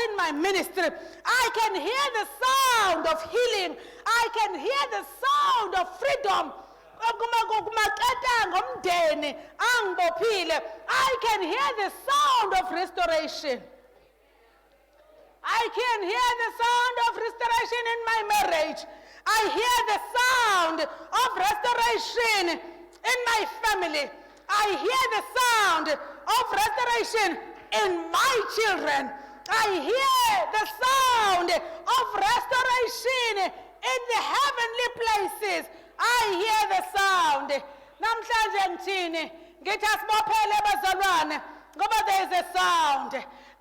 in my ministry. I can hear the sound of healing. I can hear the sound of freedom. I can hear the sound of restoration. I can hear the sound of restoration in my marriage. I hear the sound of restoration in my family. I hear the sound of restoration in my children. I hear the sound of restoration in the heavenly places. I hear the sound. Namhlanje ngithini? Ngithi asibophele bazalwane ngoba there is a sound.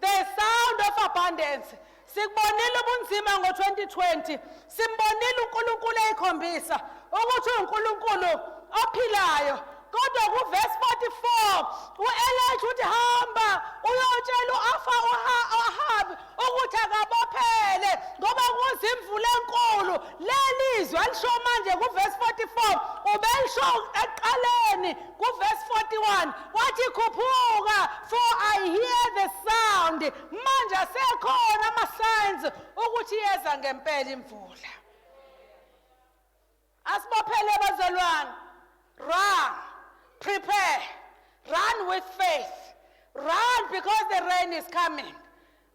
The sound of abundance. Sikubonile ubunzima ngo-2020. Simbonile uNkulunkulu ekhombisa ukuthi uNkulunkulu ophilayo. Kodwa kuverse 44 u-Elijah uthi hamba uyotshela u-Ahabi ukuthi akabophele ngoba kuza imvula enkulu. Lelizwi alisho manje kuverse 44 ubelisho eqaleni kuverse 41 wathi khuphuka for I hear the sound. Manje asekhona ama-signs ukuthi yeza ngempela imvula. Asibophele bazalwane. Run. Prepare. Run with faith. Run because the rain is coming.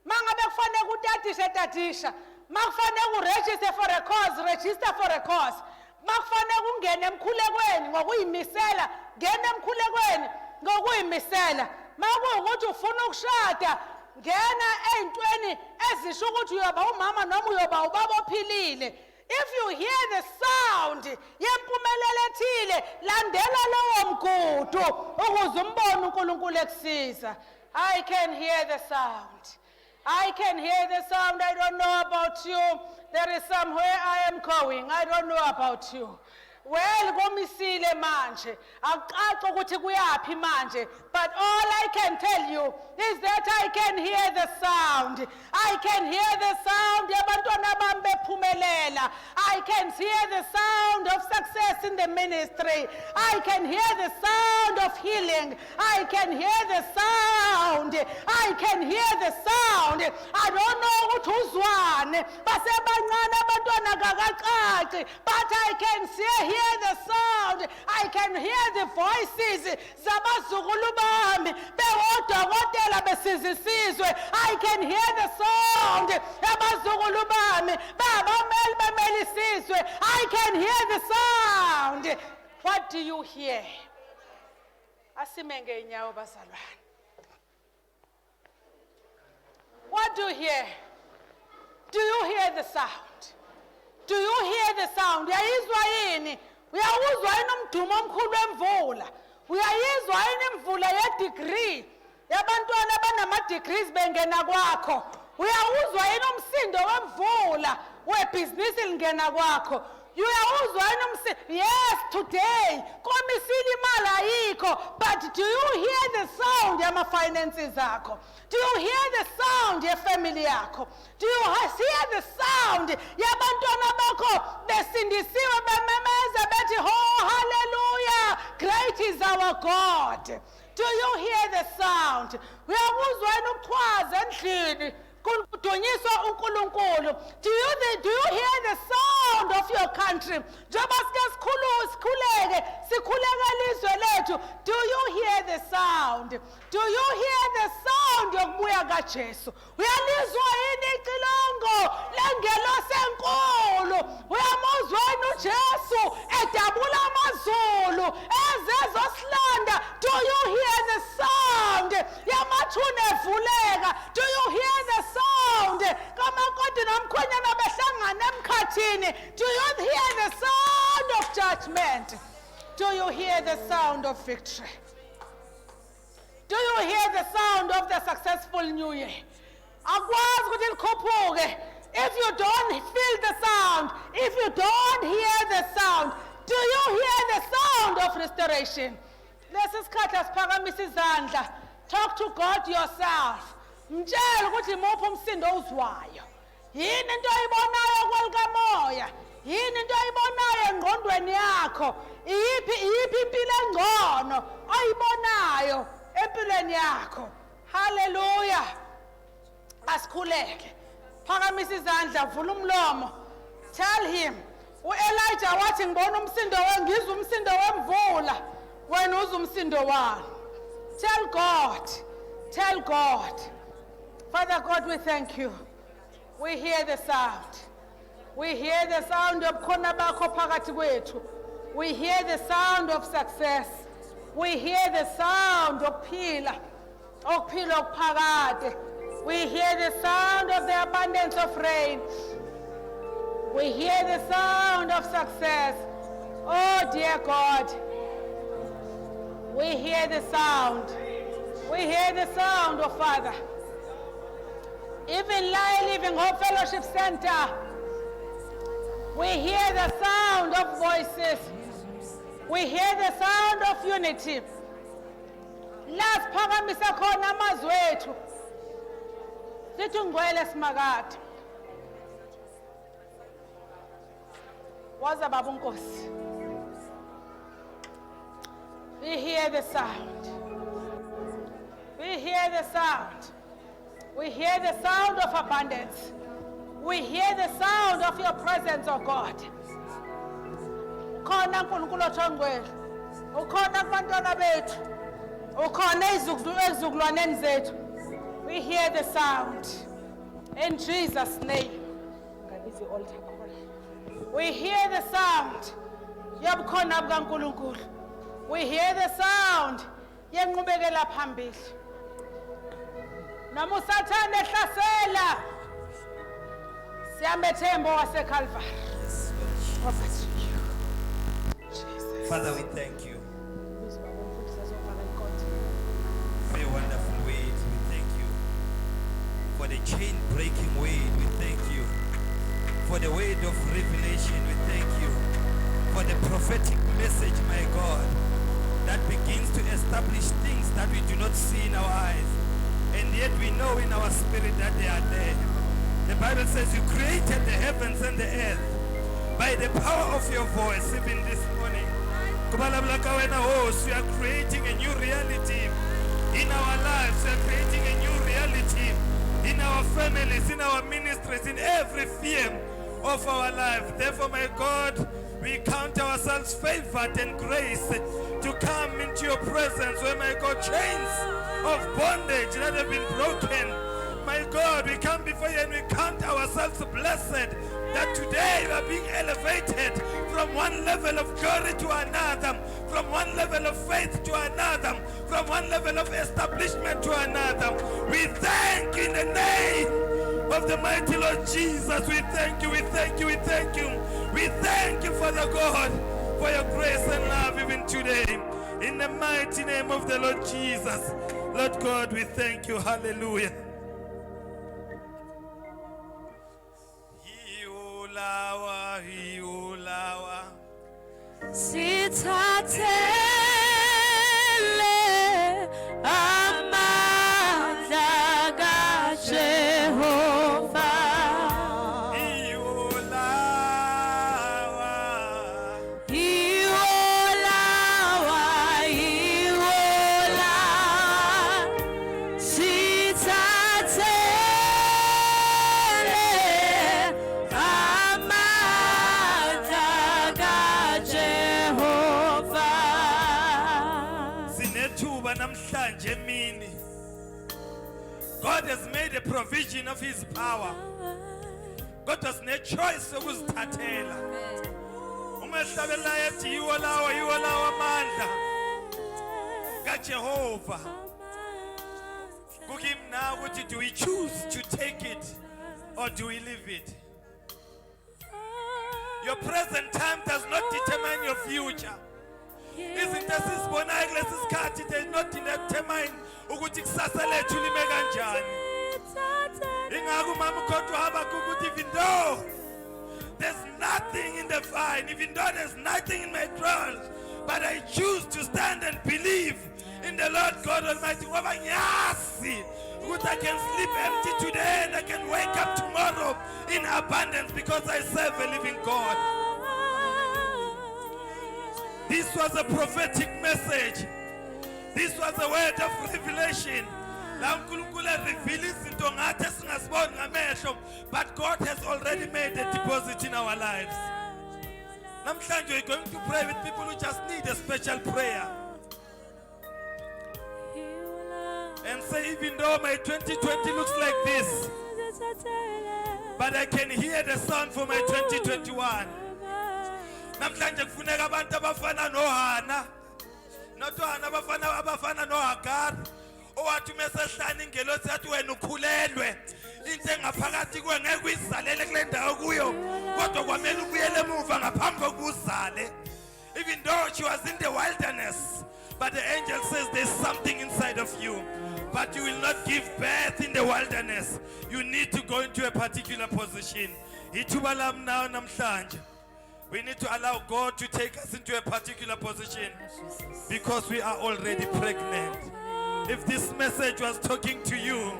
Mangabe kufanele utadisha. Makufanele uregister for a cause, register for a cause. Makufanele ungene emkhulekweni ngokuyimisela, ngene emkhulekweni ngokuyimisela. Makuwukuthi ufuna ukushada, ngena ezintweni ezisho ukuthi uyoba umama noma uyoba ubaba ophilile. If you hear the sound yempumelelo ethile, landela lowo mgudu ukuze umbone uNkulunkulu ekusiza. I can hear the sound. I can hear the sound. I don't know about you. There is somewhere I am going. I don't know about you. Well, komisile manje. Akucaci ukuthi kuyapi manje. But all I can tell you is that I can hear the sound. I can hear the sound yabantwana bami bephumelela. I can hear the sound of success in the ministry. I can hear the sound of healing. I can hear the sound. I can hear the sound. I don't know ukuthi uzwane. Basebancane abantwana kakacaci. But I can hear the sound. I can hear the voices zabazukulu bami bewodokotela besizisizwe. I can hear the sound yabazukulu bami babameli bemelisizwe. I can hear the sound. What do you hear? Asime ngeenyawo bazalwane. What do you hear? Do you hear the sound? Do you hear the sound? Uyayizwa yini? Uyawuzwa yini umdumo omkhulu wemvula? Uyayizwa yini imvula ye-degree? Yabantwana abanama-degrees bengena kwakho. Uyawuzwa yini umsindo wemvula webhizinisi lingena kwakho? Uyawuzwa yini umsindo? Yes, today komisile imali ayikho, but do you hear the sound yama-finances akho? Do you hear the sound yefamily yakho? Do you hear the sound yabantwana bakho besindisiwe bememeza bethi oh hallelujah, great is our God? Do you hear the sound? Uyakuzwa yini ukuchwaza endlini kudunyiswa uNkulunkulu? Do you hear the sound of your country? Njengoba sike sikhuleke sikhuleka ilizwe lethu. Do you hear the sound? Do you hear the sound yokubuya kaJesu? Uyalizwa yini icilongo lengelosi enkulu? Uyamuzwa yini uJesu edabula amazulu ezezosilanda? Do you hear the sound yamathuna evuleka? Do you hear the sound kamakoti nomkhwenyana behlangana emkhathini? Do you hear the sound of judgment? Do you hear the sound of victory? Do you hear the sound of the successful new year? Akwazi ukuthi likhuphuke. If you don't feel the sound, if you don't hear the sound, do you hear the sound of restoration? Lesi sikhathi asiphakamisa izandla. Talk to God yourself. Mtshela ukuthi imuphi umsindo ozwayo. Yini into oyibonayo kwelikamoya? Yini into oyibonayo engqondweni yakho? Iyiphi impilo engcono oyibonayo empilweni yakho? Hallelujah. asikhuleke. Phakamisa izandla, vula umlomo. Tell him. Elijah wathi ngibona umsindo ngizwa umsindo wemvula. Wena uzwa umsindo wami. Tell God. Tell God. Father God, we thank you. We hear the sound. We hear the sound of khona bakho phakathi kwethu. We hear the sound of success. We hear the sound of phila. Okuphila okuphakade. We hear the sound of the abundance of rain. We hear the sound of success. Oh dear God. We hear the sound. We hear the sound, oh Father. Even Lion Living Hope Fellowship Center, we hear the sound of voices. We hear the sound of unity. Last phakamisa khona amazwi ethu. Sithi ngcwele simakade. Waza baba uNkosi. We hear the sound. We hear the sound. We hear the sound of abundance. We hear the sound of your presence, oh God. Ukhona uNkulunkulu othongcwele. Ukhona kubantwana bethu. Ukhona ezizukulwaneni zethu. We hear the sound. In Jesus' name. Ngalithi altar call. We hear the sound. Yobukhona bukaNkulunkulu. We hear the sound. Yenqubekela phambili. Noma usathane ehlasela. Siyambethembo waseCalvary. Father, we thank you for your wonderful word. We thank you for the chain-breaking word. We thank you for the word of revelation. We thank you for the prophetic message, my God, that begins to establish things that we do not see in our eyes, and yet we know in our spirit that they are there. The Bible says you created the heavens and the earth by the power of your voice. Even this morning, we are creating a new reality in our lives. We are creating a new reality in our families, in our ministries, in every sphere of our life. Therefore, my God, we count ourselves favored and grace to come into your presence where, my God, chains of bondage that have been broken, my God, we come before you and we count ourselves blessed that today we are being elevated from one level of glory to another, from one level of faith to another, from one level of establishment to another. We thank you in the name of the mighty Lord Jesus. We thank you, we thank you, we thank you. We thank you, Father God, for your grace and love even today. In the mighty name of the Lord Jesus. Lord God, we thank you. Hallelujah. Hiulawa, hiulawa. Sithathele amandla kaJehova. God has made a provision of his power. God has no choice of his tatela. Umehlabela ethi yiwo lawa amandla kaJehova. Kukim now, do we choose to take it or do we leave it? Your present time does not determine your future. Isn't this isibonayo kulesi sikhathi does not determine ukuthi kusasa lethu lime kanjani. Ingakho mama kodwa habakho ukuthi even though there's nothing in the vine, even though there's nothing in my trials, but I choose to stand and believe in the Lord God Almighty. Ngoba ngiyazi ukuthi I can sleep empty today and I can wake up tomorrow in abundance because I serve a living God. This was a prophetic message. This was a word of revelation La uNkulunkulu reveal izinto ngathi singaziboni ngamehlo, but God has already made a deposit in our lives. Namhlanje we're going to pray with people who just need a special prayer. And say, even though my 2020 looks like this, but I can hear the sound for my 2021. Namhlanje kufuneka abantu abafana noHana, not Hana abafana noHagar. Owathi mesehlana ingelosi yathi wena ukhulelwe, into engaphakathi kuwe ngeke uyizalele kule ndawo kuyo, kodwa kwamele ubuyele emuva ngaphambi kokuzale. Even though she was in the wilderness, but the angel says there's something inside of you, but you will not give birth in the wilderness. You need to go into a particular position. Ithuba lam now namhlanje. We need to allow God to take us into a particular position because we are already pregnant. If this message was talking to you,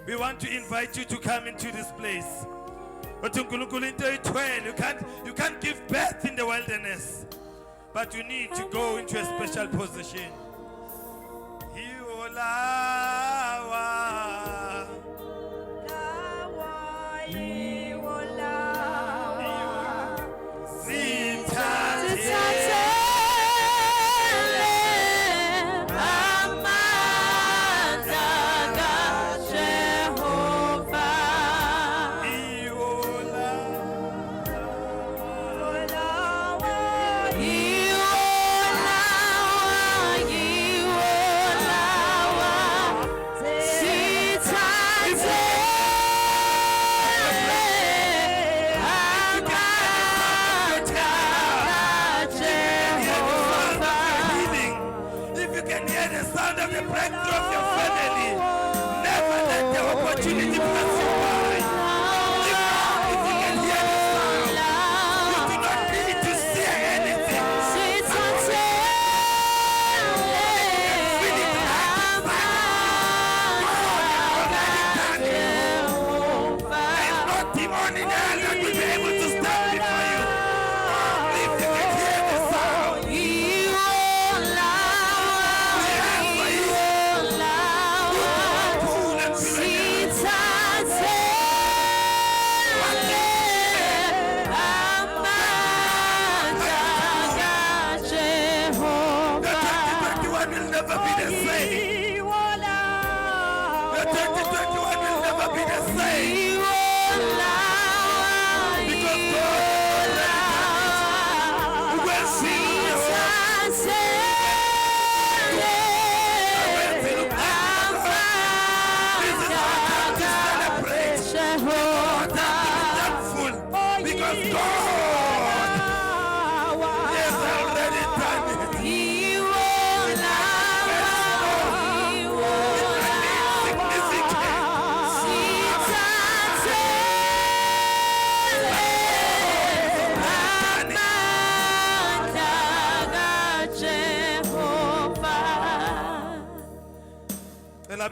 we want to invite you to come into this place. But you can't give birth in the wilderness, but you need to go into a special position.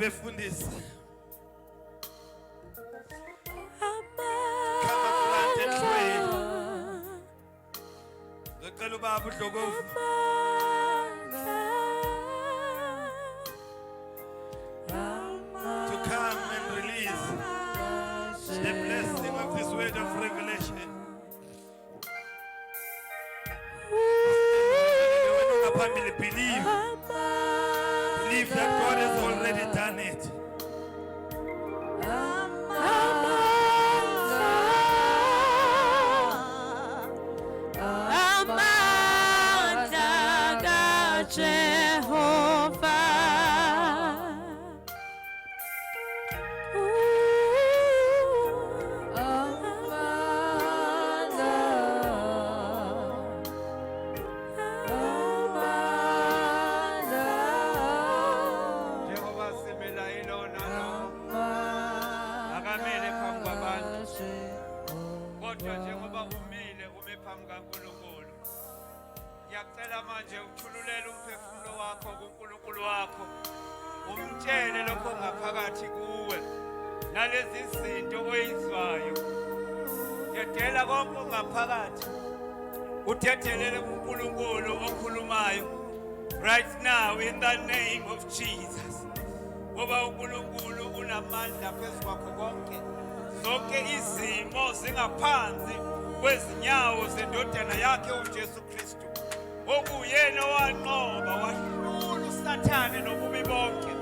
Befundisa. Come and plant and pray. Ngicela ubaba uDlokovu. To come and release the blessing of this word of revelation. Believe that God has already done it. Ngiyacela manje uthululele umphefumulo wakho kuNkulunkulu wakho. Umtshele lokho ngaphakathi kuwe. Nalezi zinto oyizwayo. Ngiyadela konke ngaphakathi. Uthethelele kuNkulunkulu okhulumayo. Right now in the name of Jesus. ngoba uNkulunkulu unamandla phezu kwakho konke. Zonke izimo zingaphansi kwezinyawo zendodana yakhe uJesu Kristu. Okuyena wanqoba wahlula uSathane nobubi bonke.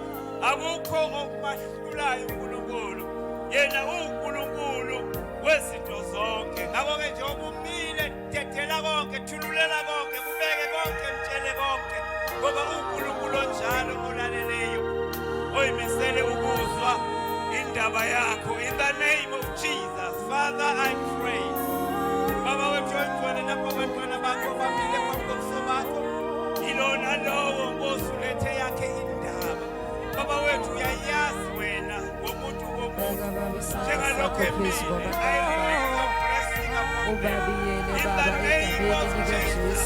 Akukho okubahlulayo uNkulunkulu. Yena uNkulunkulu wezinto zonke. Ngakho-ke nje ubumile, dedela konke, thululela konke, kubeke konke, mtshele konke. Ngoba uNkulunkulu onjalo olaleleyo, oyimisele ukuzwa indaba yakho. In the name of Jesus, Father, I pray. Baba wethu oyingcwele, lapho abantwana bakho bamile phambi kobuso bakho, ilona lowo osulethe yakhe indaba. Baba wethu uyayazi wena ngomuntu ngomuntu. Njengalokho emile, I release a blessing upon them. In the name of Jesus.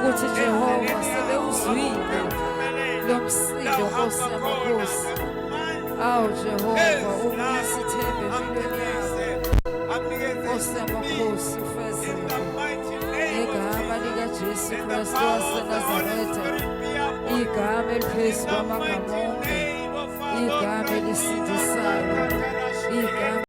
ukuthi Jehova sebeuzwile lo msindo Nkosi yamakhosi. Awu Jehova umusithembe empilweni yakho. Nkosi yamakhosi ufezile ngegama likaJesu Kristu waseNazaretha, igama eliphezu kwamagama onke, igama elisindisayo, igama